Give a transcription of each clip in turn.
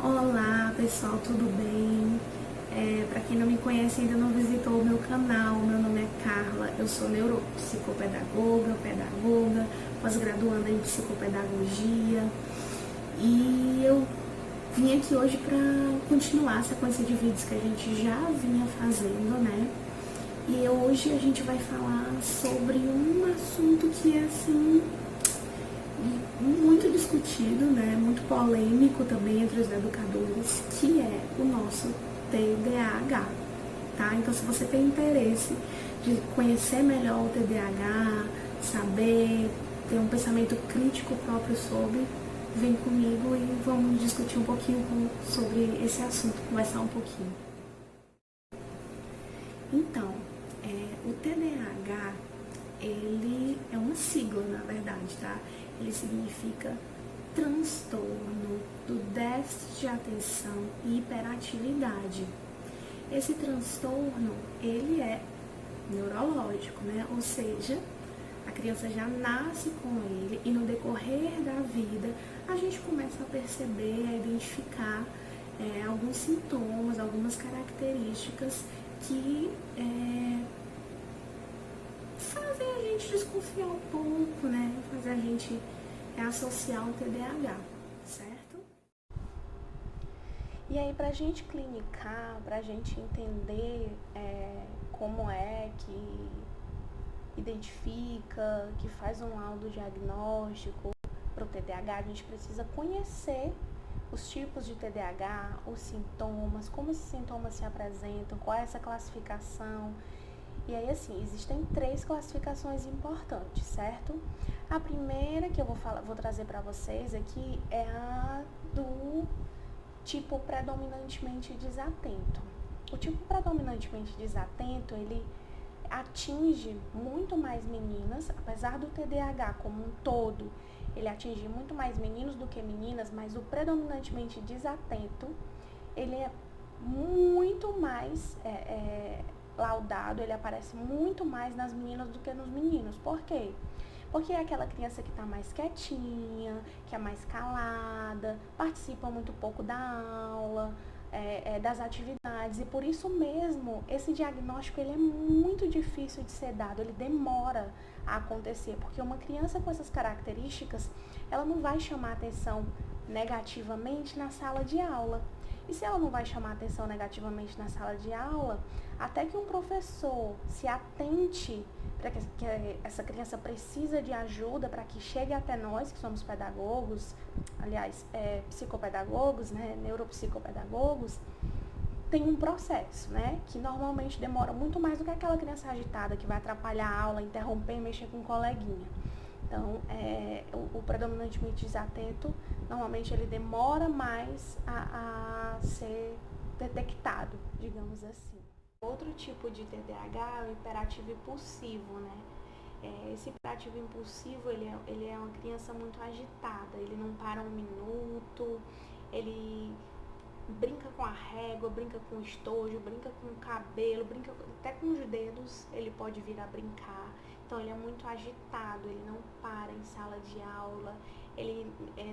Olá pessoal, tudo bem? Para quem não me conhece, ainda não visitou o meu canal, meu nome é Carla, eu sou neuropsicopedagoga, pedagoga, pós-graduanda em psicopedagogia e eu vim aqui hoje para continuar a sequência de vídeos que a gente já vinha fazendo, né? E hoje a gente vai falar sobre um assunto que é assim muito discutido, né, muito polêmico também entre os educadores, que é o nosso TDAH, tá? Então, se você tem interesse de conhecer melhor o TDAH, saber, ter um pensamento crítico próprio sobre, vem comigo e vamos discutir um pouquinho sobre esse assunto, conversar um pouquinho. Então, o TDAH, ele é uma sigla, na verdade, tá? Ele significa transtorno do déficit de atenção e hiperatividade. Esse transtorno, ele é neurológico, né? Ou seja, a criança já nasce com ele e no decorrer da vida a gente começa a perceber, a identificar alguns sintomas, algumas características que fazem a gente desconfiar um pouco, né? Fazer a gente associar o TDAH, certo? E aí, pra gente clinicar, pra gente entender como é que identifica, que faz um laudo diagnóstico para o TDAH, a gente precisa conhecer os tipos de TDAH, os sintomas, como esses sintomas se apresentam, qual é essa classificação. E aí, assim, existem 3 classificações importantes, certo? A primeira que eu vou trazer para vocês aqui é a do tipo predominantemente desatento. O tipo predominantemente desatento, ele atinge muito mais meninas, apesar do TDAH como um todo, ele atinge muito mais meninos do que meninas, mas o predominantemente desatento, ele é muito mais laudado, ele aparece muito mais nas meninas do que nos meninos. Por quê? Porque é aquela criança que está mais quietinha, que é mais calada, participa muito pouco da aula, das atividades, e por isso mesmo esse diagnóstico ele é muito difícil de ser dado, ele demora a acontecer, porque uma criança com essas características, ela não vai chamar atenção negativamente na sala de aula. E se ela não vai chamar atenção negativamente na sala de aula, até que um professor se atente para que essa criança precisa de ajuda para que chegue até nós, que somos pedagogos, aliás, psicopedagogos, né, neuropsicopedagogos, tem um processo, né, que normalmente demora muito mais do que aquela criança agitada que vai atrapalhar a aula, interromper e mexer com um coleguinha. Então, o predominantemente desatento, normalmente ele demora mais a ser detectado, digamos assim. Outro tipo de TDAH é o hiperativo impulsivo, né? Esse hiperativo impulsivo, ele é uma criança muito agitada, ele não para um minuto, ele brinca com a régua, brinca com o estojo, brinca com o cabelo, brinca até com os dedos, ele pode vir a brincar. Então, ele é muito agitado, ele não para em sala de aula, ele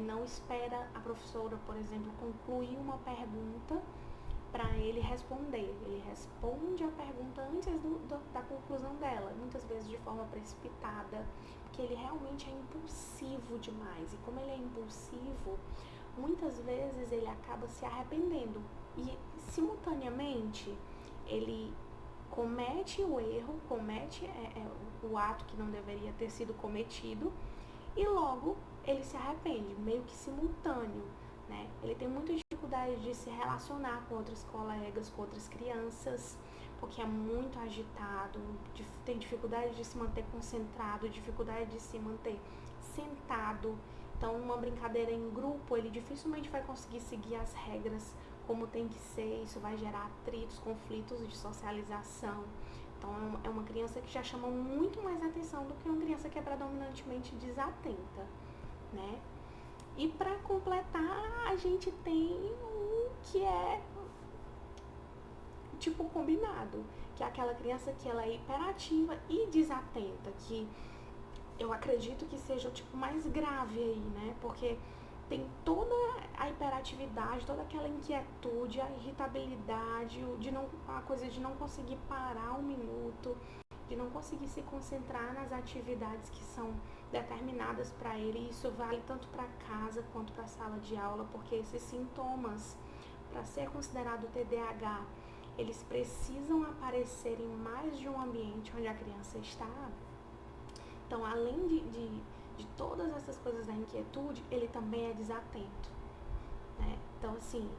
não espera a professora, por exemplo, concluir uma pergunta para ele responder. Ele responde a pergunta antes da conclusão dela, muitas vezes de forma precipitada, porque ele realmente é impulsivo demais. E como ele é impulsivo, muitas vezes ele acaba se arrependendo e, simultaneamente, ele comete o erro, comete o ato que não deveria ter sido cometido e logo ele se arrepende, meio que simultâneo, né? Ele tem muita dificuldade de se relacionar com outros colegas, com outras crianças, porque é muito agitado, tem dificuldade de se manter concentrado, dificuldade de se manter sentado. Então, uma brincadeira em grupo, ele dificilmente vai conseguir seguir as regras como tem que ser, isso vai gerar atritos, conflitos de socialização. Então, é uma criança que já chama muito mais atenção do que uma criança que é predominantemente desatenta, né? E para completar, a gente tem o que é tipo combinado, que é aquela criança que ela é hiperativa e desatenta, que eu acredito que seja o tipo mais grave aí, né? Porque tem toda a hiperatividade, toda aquela inquietude, a irritabilidade, a coisa de não conseguir parar um minuto, de não conseguir se concentrar nas atividades que são determinadas para ele. Isso vale tanto para casa quanto para a sala de aula, porque esses sintomas, para ser considerado TDAH, eles precisam aparecer em mais de um ambiente onde a criança está. Então, além de todas essas coisas da inquietude, ele também é desatento, né? Então, assim,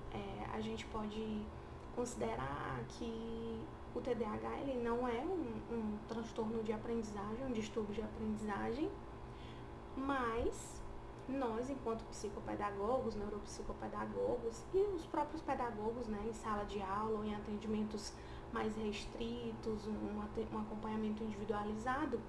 a gente pode considerar que o TDAH ele não é um transtorno de aprendizagem, um distúrbio de aprendizagem, mas nós, enquanto psicopedagogos, neuropsicopedagogos e os próprios pedagogos, né, em sala de aula ou em atendimentos mais restritos, um acompanhamento individualizado,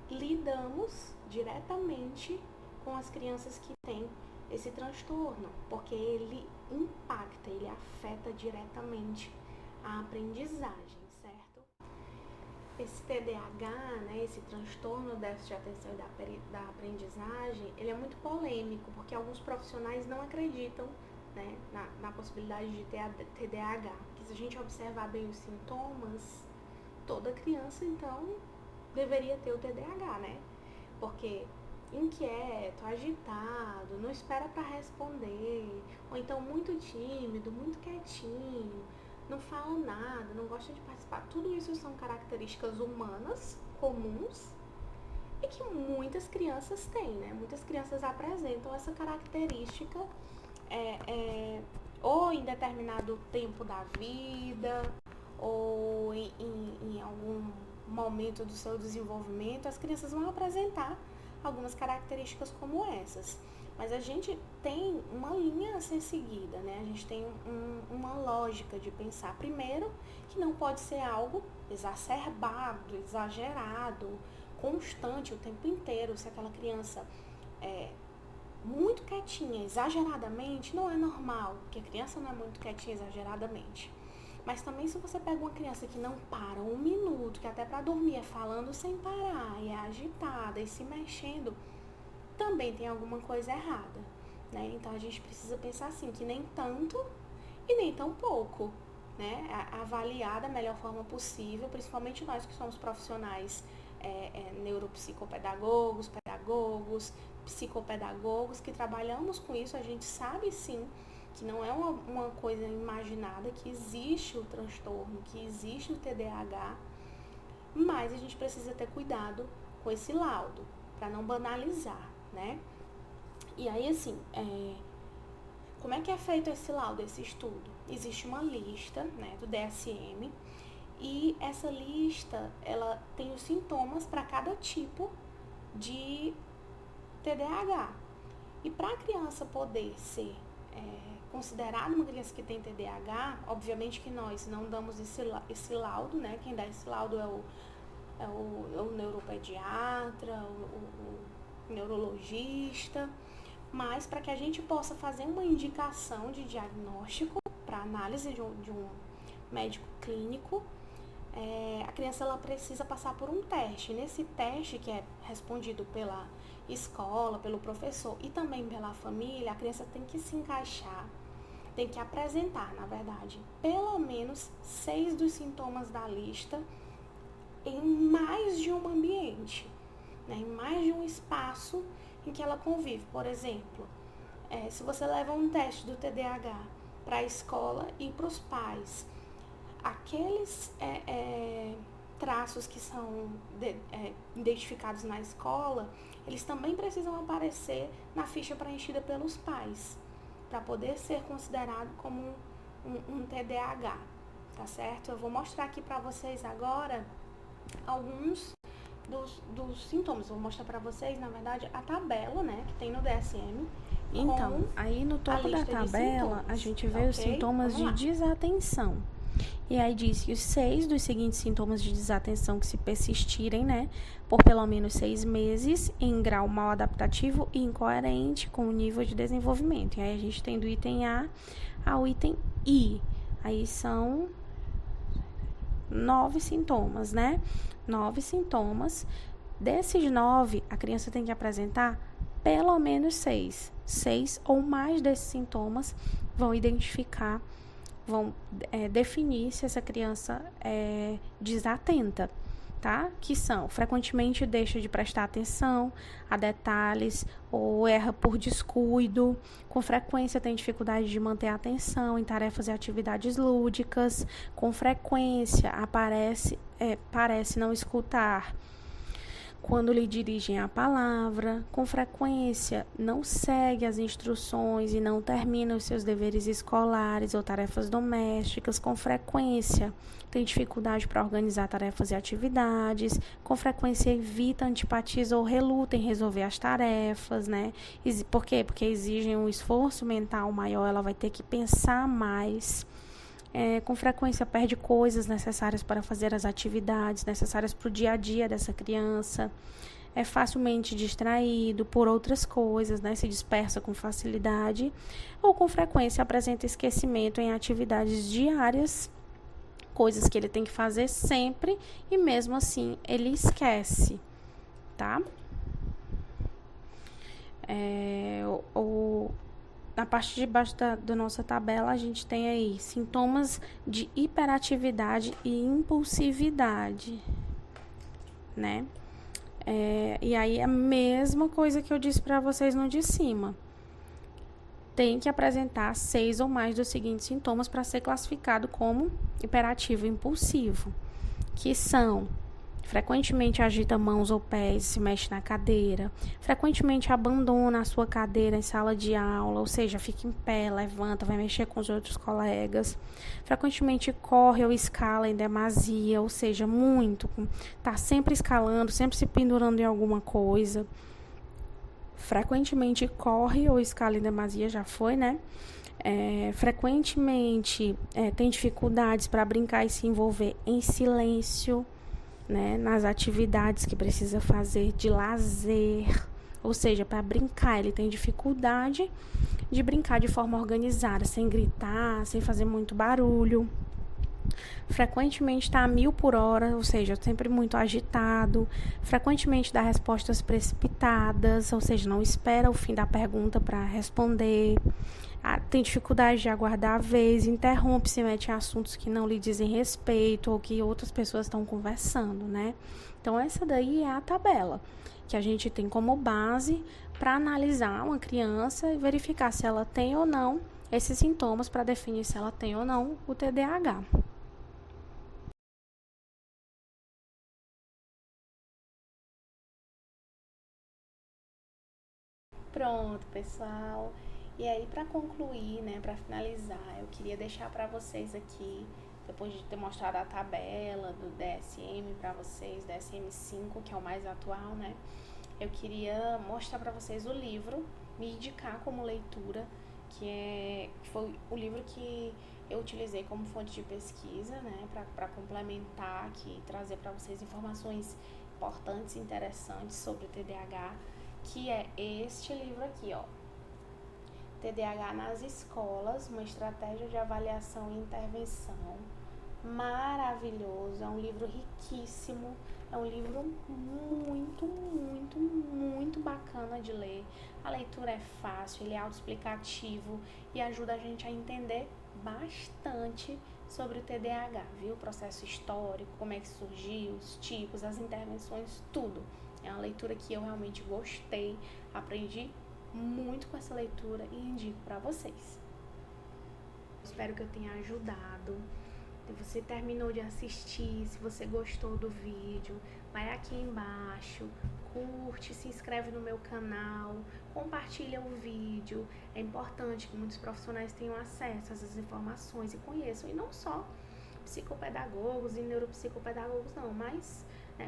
lidamos diretamente com as crianças que têm esse transtorno, porque ele impacta, ele afeta diretamente a aprendizagem, certo? Esse TDAH, né, esse transtorno déficit de atenção e da aprendizagem, ele é muito polêmico, porque alguns profissionais não acreditam, né, na possibilidade de ter TDAH, porque se a gente observar bem os sintomas, toda criança, então, deveria ter o TDAH, né? Porque inquieto, agitado, não espera para responder, ou então muito tímido, muito quietinho, não fala nada, não gosta de participar. Tudo isso são características humanas comuns e que muitas crianças têm, né? Muitas crianças apresentam essa característica ou em determinado tempo da vida, ou em algum momento do seu desenvolvimento, as crianças vão apresentar algumas características como essas. Mas a gente tem uma linha a ser seguida, né? A gente tem uma lógica de pensar. Primeiro, que não pode ser algo exacerbado, exagerado, constante o tempo inteiro. Se aquela criança é muito quietinha, exageradamente, não é normal, porque a criança não é muito quietinha exageradamente. Mas também se você pega uma criança que não para um minuto, que até para dormir é falando sem parar, e é agitada e se mexendo, também tem alguma coisa errada, né? Então a gente precisa pensar assim, que nem tanto e nem tão pouco, né? Avaliar da melhor forma possível, principalmente nós que somos profissionais neuropsicopedagogos, pedagogos, psicopedagogos, que trabalhamos com isso, a gente sabe sim que não é uma coisa imaginada, que existe o transtorno, que existe o TDAH, mas a gente precisa ter cuidado com esse laudo, para não banalizar, né? E aí, assim, como é que é feito esse laudo, esse estudo? Existe uma lista, né, do DSM, e essa lista, ela tem os sintomas para cada tipo de TDAH. E para a criança poder ser considerada uma criança que tem TDAH, obviamente que nós não damos esse laudo, né? Quem dá esse laudo é o neuropediatra, o neurologista, mas para que a gente possa fazer uma indicação de diagnóstico para análise de um médico clínico, a criança ela precisa passar por um teste. Nesse teste, que é respondido pela escola, pelo professor e também pela família, a criança tem que se encaixar, tem que apresentar, na verdade, pelo menos 6 dos sintomas da lista em mais de um ambiente, né? Em mais de um espaço em que ela convive. Por exemplo, se você leva um teste do TDAH para a escola e para os pais, aqueles traços que são identificados na escola, eles também precisam aparecer na ficha preenchida pelos pais, para poder ser considerado como um TDAH, tá certo? Eu vou mostrar aqui para vocês agora alguns dos sintomas. Eu vou mostrar para vocês, na verdade, a tabela, né, que tem no DSM. Então, aí no topo da tabela, a gente vê os sintomas de desatenção. E aí diz que os 6 dos seguintes sintomas de desatenção que se persistirem, né, por pelo menos 6 meses, em grau mal adaptativo e incoerente com o nível de desenvolvimento. E aí a gente tem do item A ao item I. Aí são 9 sintomas, né? 9 sintomas. Desses 9, a criança tem que apresentar pelo menos 6. 6 ou mais desses sintomas vão identificar, vão definir se essa criança é desatenta, tá? Que são, frequentemente deixa de prestar atenção a detalhes ou erra por descuido, com frequência tem dificuldade de manter a atenção em tarefas e atividades lúdicas, com frequência parece não escutar quando lhe dirigem a palavra, com frequência não segue as instruções e não termina os seus deveres escolares ou tarefas domésticas, com frequência tem dificuldade para organizar tarefas e atividades, com frequência evita, antipatiza ou reluta em resolver as tarefas, né? Por quê? Porque exigem um esforço mental maior, ela vai ter que pensar mais. Com frequência perde coisas necessárias para fazer as atividades necessárias para o dia a dia dessa criança, é facilmente distraído por outras coisas, né? Se dispersa com facilidade, ou com frequência apresenta esquecimento em atividades diárias, coisas que ele tem que fazer sempre e mesmo assim ele esquece, tá? Na parte de baixo da nossa tabela, a gente tem aí sintomas de hiperatividade e impulsividade, né? E aí, a mesma coisa que eu disse para vocês no de cima. Tem que apresentar 6 ou mais dos seguintes sintomas para ser classificado como hiperativo e impulsivo, que são: frequentemente agita mãos ou pés, se mexe na cadeira, frequentemente abandona a sua cadeira em sala de aula, ou seja, fica em pé, levanta, vai mexer com os outros colegas, frequentemente corre ou escala em demasia, ou seja, muito, tá sempre escalando, sempre se pendurando em alguma coisa, frequentemente corre ou escala em demasia, já foi, né? Frequentemente tem dificuldades para brincar e se envolver em silêncio, né, nas atividades que precisa fazer de lazer, ou seja, para brincar, ele tem dificuldade de brincar de forma organizada, sem gritar, sem fazer muito barulho. Frequentemente está a 1000 por hora, ou seja, sempre muito agitado. Frequentemente dá respostas precipitadas, ou seja, não espera o fim da pergunta para responder. Tem dificuldade de aguardar a vez, interrompe, se mete em assuntos que não lhe dizem respeito ou que outras pessoas estão conversando, né? Então, essa daí é a tabela que a gente tem como base para analisar uma criança e verificar se ela tem ou não esses sintomas para definir se ela tem ou não o TDAH. Pronto, pessoal. E aí, para concluir, né, para finalizar, eu queria deixar para vocês aqui, depois de ter mostrado a tabela do DSM para vocês, DSM-5, que é o mais atual, né, eu queria mostrar para vocês o livro, me indicar como leitura, que foi o livro que eu utilizei como fonte de pesquisa, né, para complementar aqui, trazer para vocês informações importantes e interessantes sobre o TDAH, que é este livro aqui, ó. TDAH nas escolas, uma estratégia de avaliação e intervenção. Maravilhoso, é um livro riquíssimo, é um livro muito, muito, muito bacana de ler. A leitura é fácil, ele é autoexplicativo e ajuda a gente a entender bastante sobre o TDAH, viu? O processo histórico, como é que surgiu, os tipos, as intervenções, tudo. É uma leitura que eu realmente gostei, aprendi muito com essa leitura e indico para vocês. Espero que eu tenha ajudado. Se você terminou de assistir, se você gostou do vídeo, vai aqui embaixo, curte, se inscreve no meu canal, compartilha o vídeo. É importante que muitos profissionais tenham acesso a essas informações e conheçam, e não só psicopedagogos e neuropsicopedagogos não, mas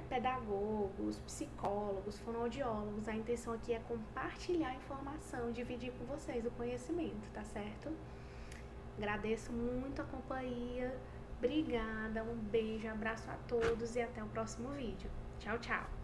pedagogos, psicólogos, fonoaudiólogos. A intenção aqui é compartilhar a informação, dividir com vocês o conhecimento, tá certo? Agradeço muito a companhia, obrigada, um beijo, abraço a todos e até o próximo vídeo. Tchau, tchau!